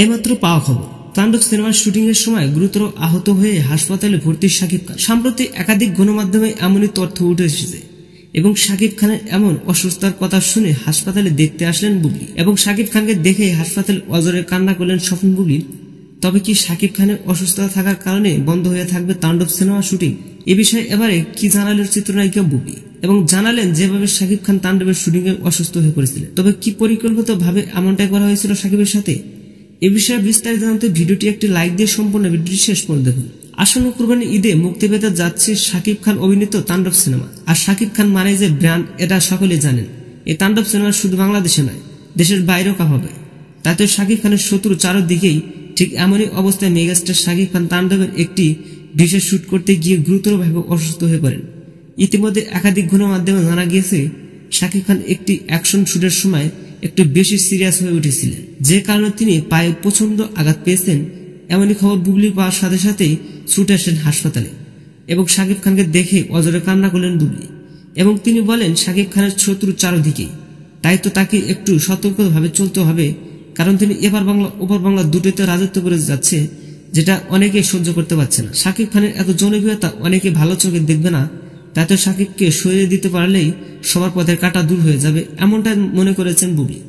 এইমাত্র পাওয়া খবর, তাণ্ডব সিনেমার শুটিং এর সময় গুরুতর আহত হয়ে হাসপাতালে ভর্তি শাকিব খান। সম্প্রতি একাধিক গণমাধ্যমে এমনই তথ্য উঠে এসেছে এবং শাকিব খানের এমন অসুস্থতার কথা শুনে হাসপাতালে দেখতে আসলেন বুবলি এবং শাকিব খানকে দেখে হাসপাতালে অজরে কান্না করলেন স্বপন বুবলি। তবে কি শাকিব খানের অসুস্থতা থাকার কারণে বন্ধ হয়ে থাকবে তাণ্ডব সিনেমা শুটিং? এ বিষয়ে এবারে কি জানালেন চিত্রনায়িকা বুবলি এবং জানালেন যেভাবে শাকিব খান তাণ্ডবের শুটিং এ অসুস্থ হয়ে পড়েছিলেন, তবে কি পরিকল্পিত ভাবে এমনটাই করা হয়েছিল শাকিবের সাথে? এ বিষয়ে বিস্তারিত জানতে ভিডিওটি একটি লাইক দিয়ে সম্পূর্ণ ভিডিওটি শেষ করে দেখুন। আসন্ন কুরবানি ঈদে মুক্তি পেতে যাচ্ছে শাকিব খান অভিনীত তাণ্ডব সিনেমা। আর শাকিব খান মানে যে ব্র্যান্ড, এটা সকলেই জানেন। এই তাণ্ডব সিনেমা শুধু বাংলাদেশে নয়, দেশের বাইরেও কাঁপাবে। তাতে শাকিব খানের শত্রু চারদিকেই। ঠিক এমনই অবস্থায় মেগাস্টার শাকিব খান তাণ্ডবের একটি বিশেষ শুট করতে গিয়ে গুরুতরভাবে অসুস্থ হয়ে পড়েন। ইতিমধ্যে একাধিক গণমাধ্যমে জানা গিয়েছে শাকিব খান একটি অ্যাকশন শুটের সময় একটু বেশি সিরিয়াস হয়ে উঠেছিলেন, যে কারণে তিনি পায়ে প্রচন্ড আঘাত পেয়েছেন। এমনই খবর বুবলি পাওয়ার সাথে সাথেই ছুটে আসেন হাসপাতালে এবং শাকিব খানকে দেখে অজরে কান্না করলেন বুবলি এবং তিনি বলেন শাকিব খানের শত্রু চারদিকেই, তাই তো তাকে একটু সতর্কভাবে চলতে হবে, কারণ তিনি এবার বাংলা ওপার বাংলা দুটোতে রাজত্ব করে যাচ্ছে, যেটা অনেকে সহ্য করতে পারছে না। শাকিব খানের এত জনপ্রিয়তা অনেকে ভালো চোখে দেখবে না, তাতে শাকিবকে সরিয়ে দিতে পারলেই সবার পথের কাঁটা দূর হয়ে যাবে, এমনটা মনে করেছেন বুবলি।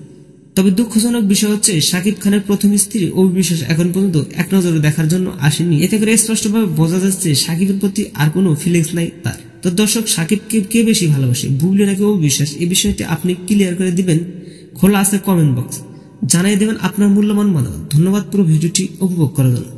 তবে দুঃখজনক বিষয় হচ্ছে শাকিব খানের প্রথম স্ত্রী অপু বিশ্বাস এখন পর্যন্ত এক নজরে দেখার জন্য আসেনি। এতে করে স্পষ্টভাবে বোঝা যাচ্ছে শাকিবের প্রতি আর কোনো ফিলিংস নাই তার। তো দর্শক, শাকিবকে কে বেশি ভালোবাসে, বুবলি নাকি অপু বিশ্বাস? এই বিষয়টি আপনি ক্লিয়ার করে দিবেন, খোলা আছে কমেন্ট বক্স, জানিয়ে দেবেন আপনার মূল্যবান মতামত। ধন্যবাদ পুরো ভিডিওটি উপভোগ করার জন্য।